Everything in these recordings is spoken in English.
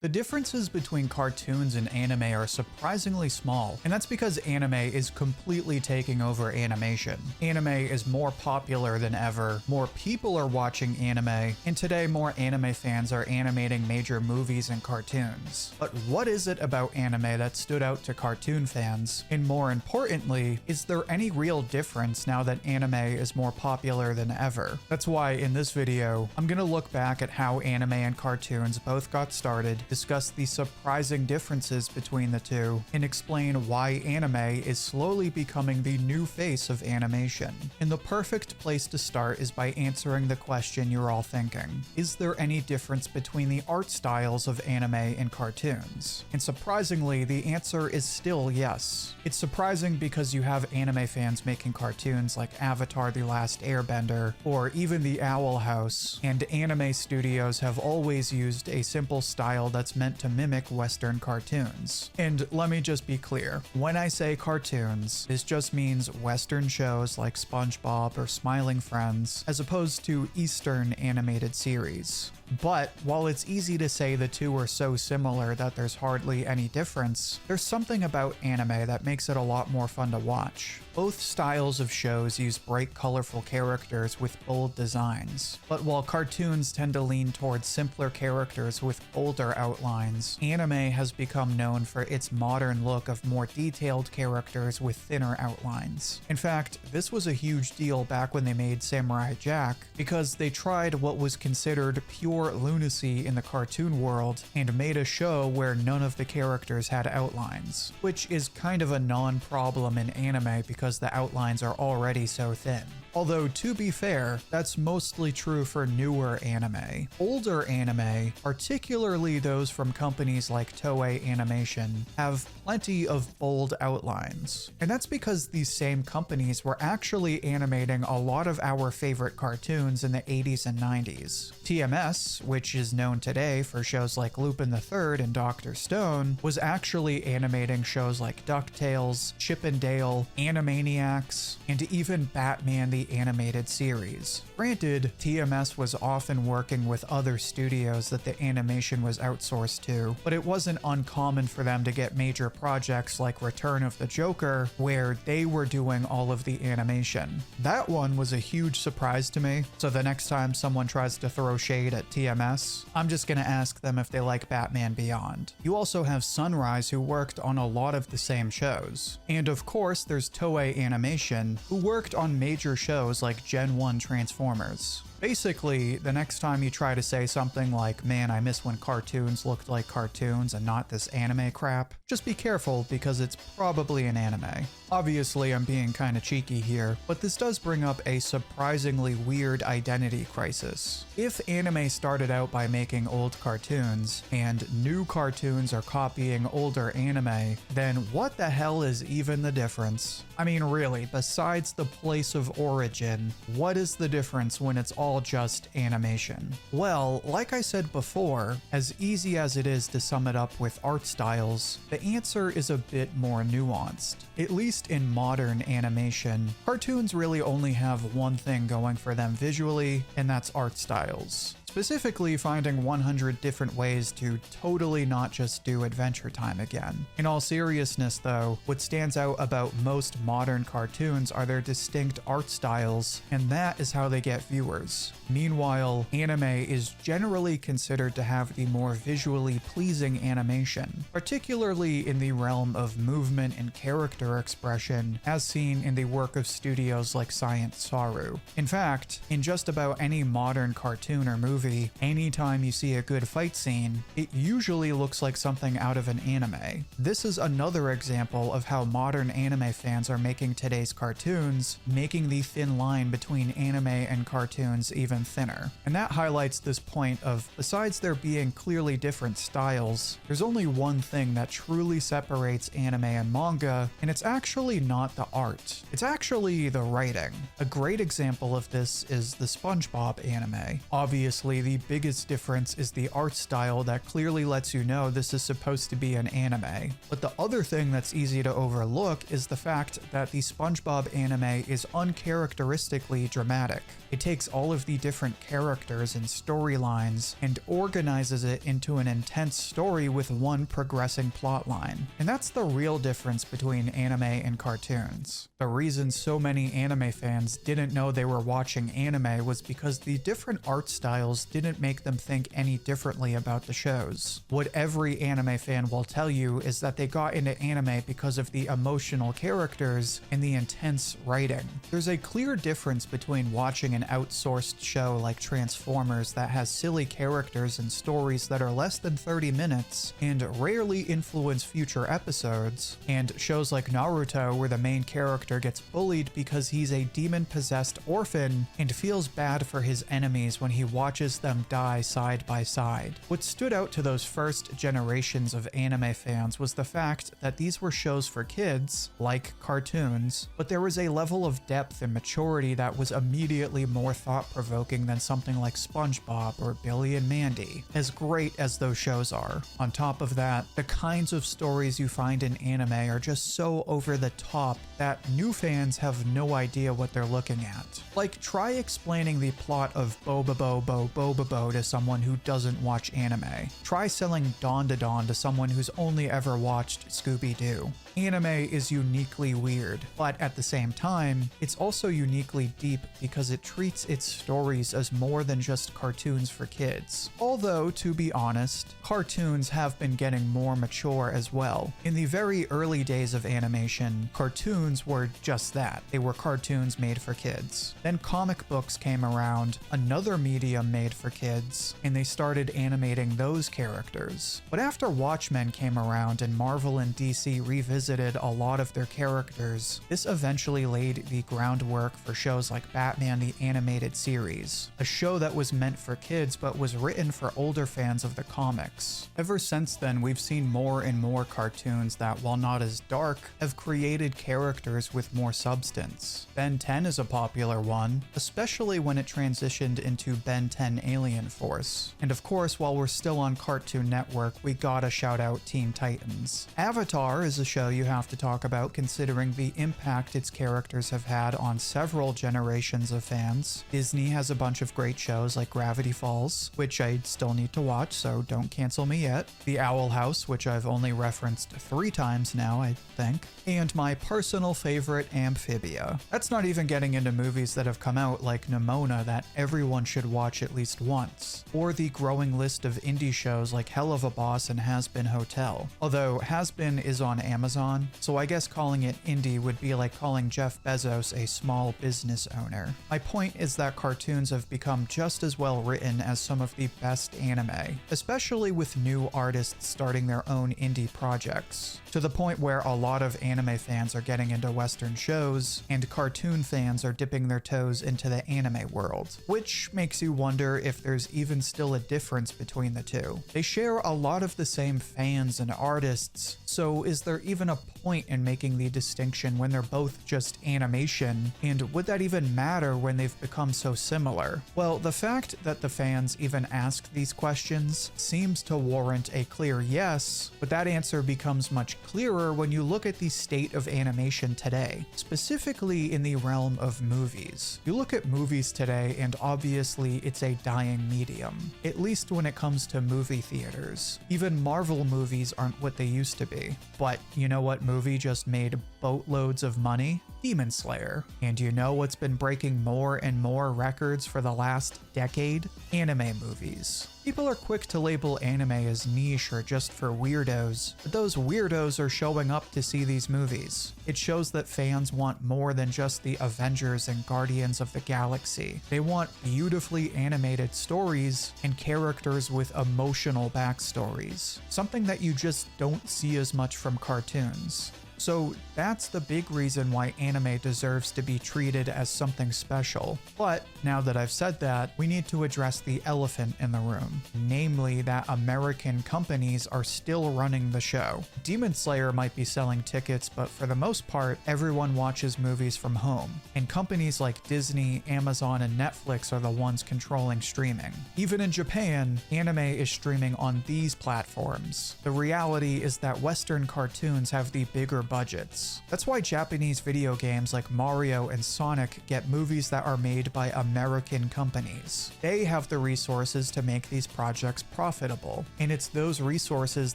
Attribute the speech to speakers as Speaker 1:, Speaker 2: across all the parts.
Speaker 1: The differences between cartoons and anime are surprisingly small, and that's because anime is completely taking over animation. Anime is more popular than ever, more people are watching anime, and today more anime fans are animating major movies and cartoons. But what is it about anime that stood out to cartoon fans? And more importantly, is there any real difference now that anime is more popular than ever? That's why in this video, I'm gonna look back at how anime and cartoons both got started, discuss the surprising differences between the two, and explain why anime is slowly becoming the new face of animation. And the perfect place to start is by answering the question you're all thinking. Is there any difference between the art styles of anime and cartoons? And surprisingly, the answer is still yes. It's surprising because you have anime fans making cartoons like Avatar: The Last Airbender, or even The Owl House, and anime studios have always used a simple style that's meant to mimic Western cartoons. And let me just be clear, when I say cartoons, this just means Western shows like SpongeBob or Smiling Friends, as opposed to Eastern animated series. But while it's easy to say the two are so similar that there's hardly any difference, there's something about anime that makes it a lot more fun to watch. Both styles of shows use bright, colorful characters with bold designs. But while cartoons tend to lean towards simpler characters with bolder outlines, anime has become known for its modern look of more detailed characters with thinner outlines. In fact, this was a huge deal back when they made Samurai Jack, because they tried what was considered pure lunacy in the cartoon world and made a show where none of the characters had outlines, which is kind of a non-problem in anime because the outlines are already so thin. Although, to be fair, that's mostly true for newer anime. Older anime, particularly those from companies like Toei Animation, have plenty of bold outlines. And that's because these same companies were actually animating a lot of our favorite cartoons in the 80s and 90s. TMS, which is known today for shows like Lupin the Third and Dr. Stone, was actually animating shows like DuckTales, Chip and Dale, Animaniacs, and even Batman the Animated Series. Granted, TMS was often working with other studios that the animation was outsourced to, but it wasn't uncommon for them to get major projects like Return of the Joker, where they were doing all of the animation. That one was a huge surprise to me, so the next time someone tries to throw shade at TMS, I'm just gonna ask them if they like Batman Beyond. You also have Sunrise, who worked on a lot of the same shows. And of course, there's Toei Animation, who worked on major shows like Gen 1 Transformers. Basically, the next time you try to say something like, man, I miss when cartoons looked like cartoons and not this anime crap, just be careful because it's probably an anime. Obviously, I'm being kinda cheeky here, but this does bring up a surprisingly weird identity crisis. If anime started out by making old cartoons, and new cartoons are copying older anime, then what the hell is even the difference? I mean, really, besides the place of origin, what is the difference when it's all just animation? Well, like I said before, as easy as it is to sum it up with art styles, the answer is a bit more nuanced. At least in modern animation, cartoons really only have one thing going for them visually, and that's art styles. Specifically, finding 100 different ways to totally not just do Adventure Time again. In all seriousness though, what stands out about most modern cartoons are their distinct art styles, and that is how they get viewers. Meanwhile, anime is generally considered to have the more visually pleasing animation, particularly in the realm of movement and character expression, as seen in the work of studios like Science Saru. In fact, in just about any modern cartoon or movie, anytime you see a good fight scene, it usually looks like something out of an anime. This is another example of how modern anime fans are making today's cartoons, making the thin line between anime and cartoons even thinner. And that highlights this point of, besides there being clearly different styles, there's only one thing that truly separates anime and manga, and it's actually not the art. It's actually the writing. A great example of this is the SpongeBob anime. Obviously, Honestly, the biggest difference is the art style that clearly lets you know this is supposed to be an anime. But the other thing that's easy to overlook is the fact that the SpongeBob anime is uncharacteristically dramatic. It takes all of the different characters and storylines and organizes it into an intense story with one progressing plotline. And that's the real difference between anime and cartoons. The reason so many anime fans didn't know they were watching anime was because the different art styles didn't make them think any differently about the shows. What every anime fan will tell you is that they got into anime because of the emotional characters and the intense writing. There's a clear difference between watching an outsourced show like Transformers that has silly characters and stories that are less than 30 minutes and rarely influence future episodes, and shows like Naruto where the main character gets bullied because he's a demon-possessed orphan and feels bad for his enemies when he watches them die side by side. What stood out to those first generations of anime fans was the fact that these were shows for kids, like cartoons, but there was a level of depth and maturity that was immediately more thought-provoking than something like SpongeBob or Billy and Mandy, as great as those shows are. On top of that, the kinds of stories you find in anime are just so over the top that new fans have no idea what they're looking at. Like, try explaining the plot of Bobobo to someone who doesn't watch anime. Try selling Dawn to someone who's only ever watched Scooby-Doo. Anime is uniquely weird, but at the same time, it's also uniquely deep because it treats its stories as more than just cartoons for kids. Although, to be honest, cartoons have been getting more mature as well. In the very early days of animation, cartoons were just that. They were cartoons made for kids. Then comic books came around, another medium made for kids, and they started animating those characters. But after Watchmen came around and Marvel and DC revisited a lot of their characters, this eventually laid the groundwork for shows like Batman the Animated Series, a show that was meant for kids but was written for older fans of the comics. Ever since then, we've seen more and more cartoons that, while not as dark, have created characters with more substance. Ben 10 is a popular one, especially when it transitioned into Ben 10 Alien Force. And of course, while we're still on Cartoon Network, we gotta shout out Teen Titans. Avatar is a show you have to talk about considering the impact its characters have had on several generations of fans. Disney has a bunch of great shows like Gravity Falls, which I still need to watch, so don't cancel me yet. The Owl House, which I've only referenced 3 times now, I think. And my personal favorite, Amphibia. That's not even getting into movies that have come out like Nimona that everyone should watch at least once, or the growing list of indie shows like Hell of a Boss and Has Been Hotel. Although Has Been is on Amazon, so I guess calling it indie would be like calling Jeff Bezos a small business owner. My point is that cartoons have become just as well written as some of the best anime, especially with new artists starting their own indie projects, to the point where a lot of anime fans are getting into Western shows, and cartoon fans are dipping their toes into the anime world, which makes you wonder if there's even still a difference between the two. They share a lot of the same fans and artists, so is there even a point in making the distinction when they're both just animation, and would that even matter when they've become so similar? Well, the fact that the fans even ask these questions seems to warrant a clear yes, but that answer becomes much clearer when you look at the state of animation today, specifically in the realm of movies. You look at movies today and obviously it's a dying medium, at least when it comes to movie theaters. Even Marvel movies aren't what they used to be. But you know what movie just made boatloads of money? Demon Slayer. And you know what's been breaking more and more records for the last decade? Anime movies. People are quick to label anime as niche or just for weirdos, but those weirdos are showing up to see these movies. It shows that fans want more than just the Avengers and Guardians of the Galaxy. They want beautifully animated stories and characters with emotional backstories, something that you just don't see as much from cartoons. So that's the big reason why anime deserves to be treated as something special. But now that I've said that, we need to address the elephant in the room, namely that American companies are still running the show. Demon Slayer might be selling tickets, but for the most part, everyone watches movies from home, and companies like Disney, Amazon, and Netflix are the ones controlling streaming. Even in Japan, anime is streaming on these platforms. The reality is that Western cartoons have the bigger budgets. That's why Japanese video games like Mario and Sonic get movies that are made by American companies. They have the resources to make these projects profitable, and it's those resources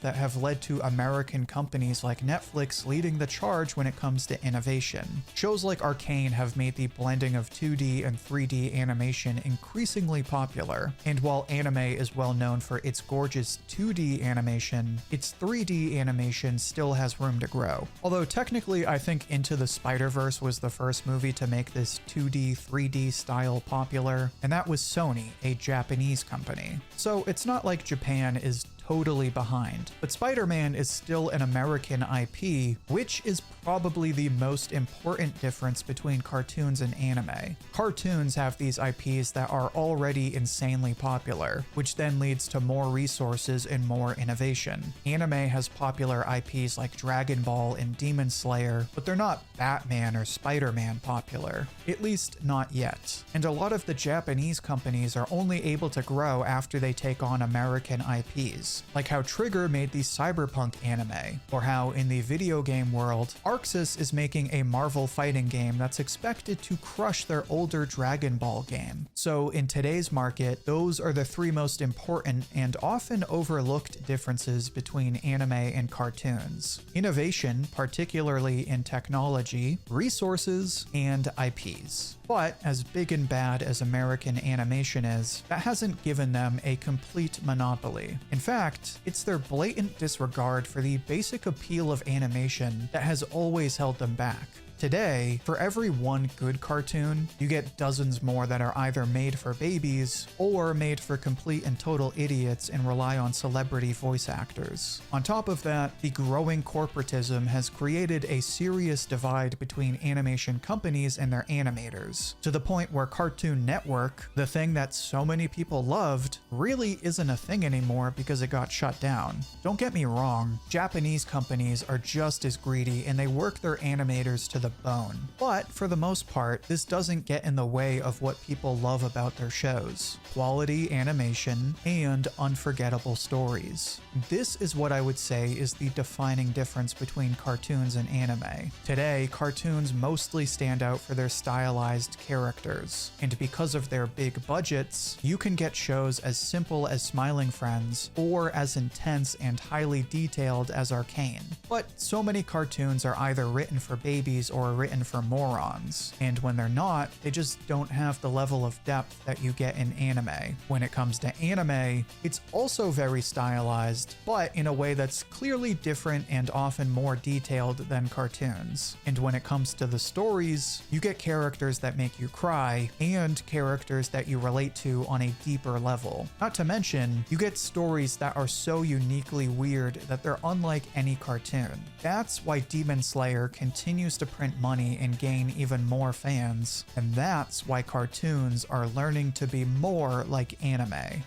Speaker 1: that have led to American companies like Netflix leading the charge when it comes to innovation. Shows like Arcane have made the blending of 2D and 3D animation increasingly popular, and while anime is well known for its gorgeous 2D animation, its 3D animation still has room to grow. Although technically I think Into the Spider-Verse was the first movie to make this 2D, 3D style popular, and that was Sony, a Japanese company. So it's not like Japan is totally behind. But Spider-Man is still an American IP, which is probably the most important difference between cartoons and anime. Cartoons have these IPs that are already insanely popular, which then leads to more resources and more innovation. Anime has popular IPs like Dragon Ball and Demon Slayer, but they're not Batman or Spider-Man popular, at least not yet. And a lot of the Japanese companies are only able to grow after they take on American IPs. Like how Trigger made the Cyberpunk anime, or how in the video game world, Arxis is making a Marvel fighting game that's expected to crush their older Dragon Ball game. So in today's market, those are the three most important and often overlooked differences between anime and cartoons: innovation, particularly in technology, resources, and IPs. But as big and bad as American animation is, that hasn't given them a complete monopoly. In fact, it's their blatant disregard for the basic appeal of animation that has always held them back. Today, for every one good cartoon, you get dozens more that are either made for babies or made for complete and total idiots and rely on celebrity voice actors. On top of that, the growing corporatism has created a serious divide between animation companies and their animators, to the point where Cartoon Network, the thing that so many people loved, really isn't a thing anymore because it got shut down. Don't get me wrong, Japanese companies are just as greedy and they work their animators to the bone. But for the most part, this doesn't get in the way of what people love about their shows: quality animation and unforgettable stories. This is what I would say is the defining difference between cartoons and anime. Today, cartoons mostly stand out for their stylized characters, and because of their big budgets, you can get shows as simple as Smiling Friends or as intense and highly detailed as Arcane. But so many cartoons are either written for babies or written for morons, and when they're not, they just don't have the level of depth that you get in anime. When it comes to anime, it's also very stylized, but in a way that's clearly different and often more detailed than cartoons. And when it comes to the stories, you get characters that make you cry and characters that you relate to on a deeper level. Not to mention, you get stories that are so uniquely weird that they're unlike any cartoon. That's why Demon Slayer continues to print money and gain even more fans, and that's why cartoons are learning to be more like anime.